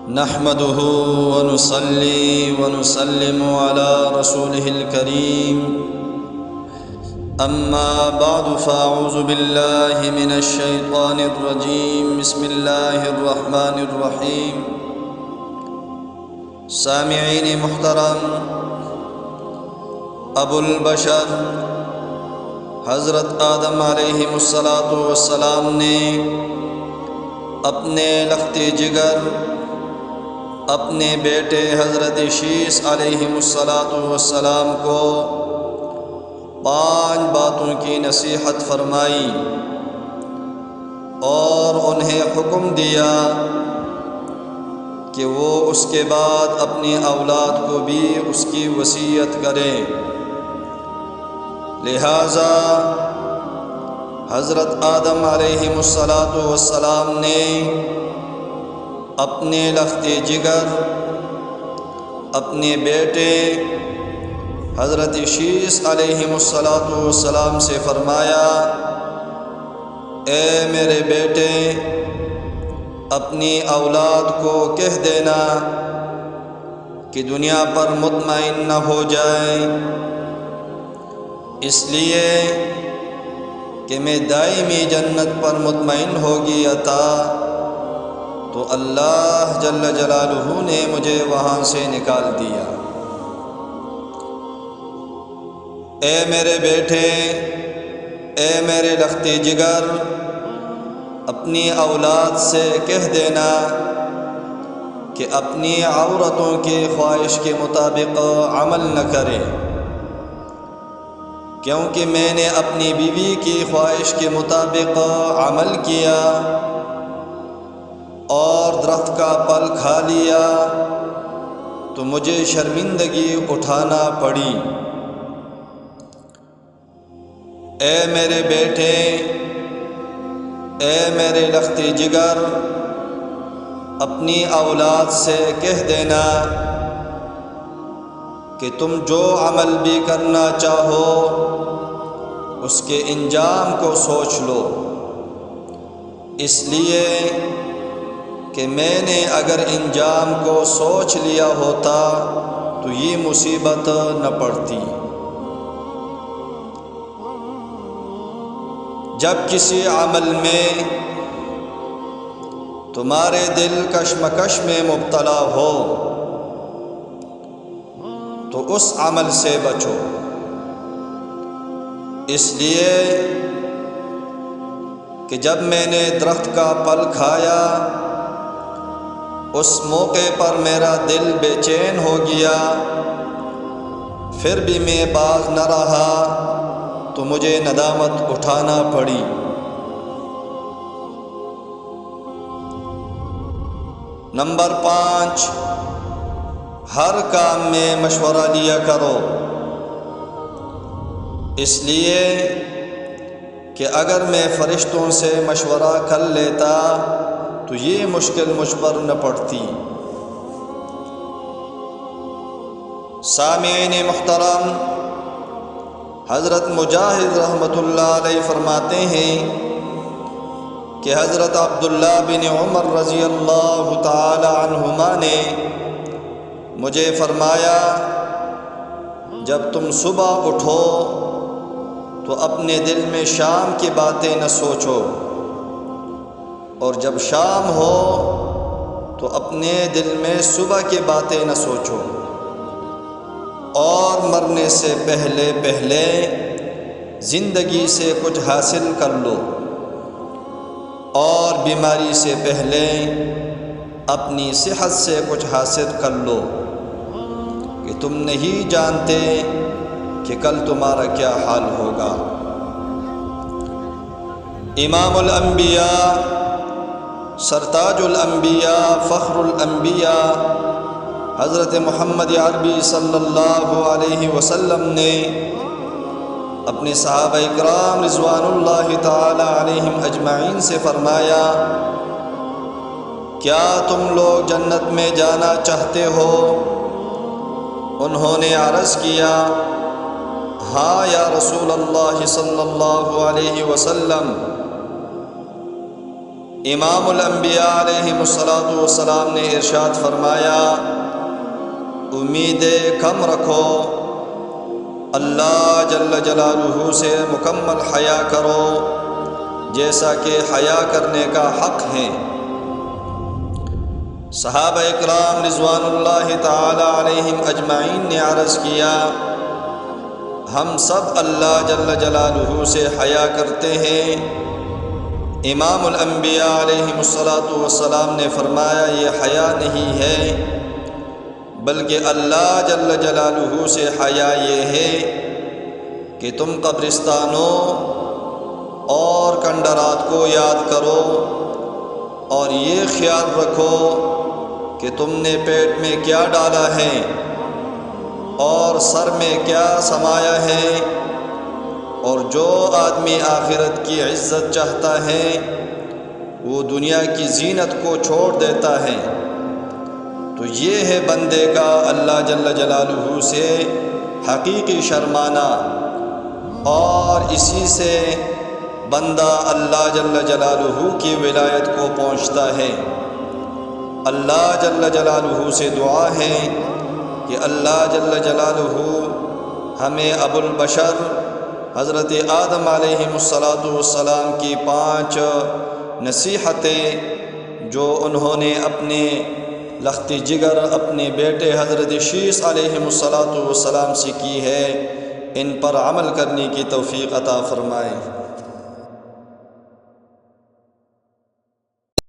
نحمده ونصلي ونسلم على رسوله الكريم أما بعد فأعوذ بالله من الشيطان الرجيم بسم الله الرحمن الرحيم سامعین محترم، ابو البشر حضرت آدم علیہ السلام نے اپنے لخت جگر اپنے بیٹے حضرت شیس علیہ السلام کو 5 باتوں کی نصیحت فرمائی اور انہیں حکم دیا کہ وہ اس کے بعد اپنی اولاد کو بھی اس کی وصیت کریں۔ لہذا حضرت آدم علیہ السلام نے اپنے لخت جگر اپنے بیٹے حضرت شیس علیہ السلام سے فرمایا، اے میرے بیٹے، اپنی اولاد کو کہہ دینا کہ دنیا پر مطمئن نہ ہو جائے، اس لیے کہ میں دائمی جنت پر مطمئن ہو گیا تھا، تو اللہ جل جلالہ نے مجھے وہاں سے نکال دیا۔ اے میرے بیٹے، اے میرے لخت جگر، اپنی اولاد سے کہہ دینا کہ اپنی عورتوں کی خواہش کے مطابق عمل نہ کرے، کیونکہ میں نے اپنی بیوی کی خواہش کے مطابق عمل کیا اور درخت کا پھل کھا لیا تو مجھے شرمندگی اٹھانا پڑی۔ اے میرے بیٹے، اے میرے لخت جگر، اپنی اولاد سے کہہ دینا کہ تم جو عمل بھی کرنا چاہو اس کے انجام کو سوچ لو، اس لیے کہ میں نے اگر انجام کو سوچ لیا ہوتا تو یہ مصیبت نہ پڑتی۔ جب کسی عمل میں تمہارے دل کشمکش میں مبتلا ہو تو اس عمل سے بچو، اس لیے کہ جب میں نے درخت کا پھل کھایا اس موقع پر میرا دل بے چین ہو گیا، پھر بھی میں باز نہ رہا تو مجھے ندامت اٹھانا پڑی۔ نمبر 5، ہر کام میں مشورہ لیا کرو، اس لیے کہ اگر میں فرشتوں سے مشورہ کر لیتا تو یہ مشکل مجھ پر نہ پڑتی۔ سامعین محترم، حضرت مجاہد رحمۃ اللہ علیہ فرماتے ہیں کہ حضرت عبداللہ بن عمر رضی اللہ تعالی عنہما نے مجھے فرمایا، جب تم صبح اٹھو تو اپنے دل میں شام کی باتیں نہ سوچو، اور جب شام ہو تو اپنے دل میں صبح کی باتیں نہ سوچو، اور مرنے سے پہلے پہلے زندگی سے کچھ حاصل کر لو، اور بیماری سے پہلے اپنی صحت سے کچھ حاصل کر لو، کہ تم نہیں جانتے کہ کل تمہارا کیا حال ہوگا۔ امام الانبیاء، سرتاج الانبیاء، فخر الانبیاء حضرت محمد عربی صلی اللہ علیہ وسلم نے اپنے صحابہ اکرام رضوان اللہ تعالی علیہم اجمعین سے فرمایا، کیا تم لوگ جنت میں جانا چاہتے ہو؟ انہوں نے عرض کیا، ہاں یا رسول اللہ صلی اللہ علیہ وسلم۔ امام الانبیاء علیہ الصلاۃ نے ارشاد فرمایا، امیدیں کم رکھو، اللہ جل جلالہ سے مکمل حیا کرو جیسا کہ حیا کرنے کا حق ہے۔ صحابہ اکرام رضوان اللہ تعالی علیہم اجمعین نے عرض کیا، ہم سب اللہ جل جلالہ سے حیا کرتے ہیں۔ امام الانبیاء علیہ الصلاۃ نے فرمایا، یہ حیا نہیں ہے بلکہ اللہ جل جلالہ سے حیا یہ ہے کہ تم قبرستانوں اور کنڈرات کو یاد کرو اور یہ خیال رکھو کہ تم نے پیٹ میں کیا ڈالا ہے اور سر میں کیا سمایا ہے، اور جو آدمی آخرت کی عزت چاہتا ہے وہ دنیا کی زینت کو چھوڑ دیتا ہے۔ تو یہ ہے بندے کا اللہ جل جلالہ سے حقیقی شرمانا، اور اسی سے بندہ اللہ جل جلالہ کی ولایت کو پہنچتا ہے۔ اللہ جل جلالہ سے دعا ہے کہ اللہ جل جلالہ ہمیں ابو البشر حضرت آدم علیہ السلام کی 5 نصیحتیں جو انہوں نے اپنے لخت جگر اپنے بیٹے حضرت شیس علیہ السلام سے کی ہے، ان پر عمل کرنے کی توفیق عطا فرمائے۔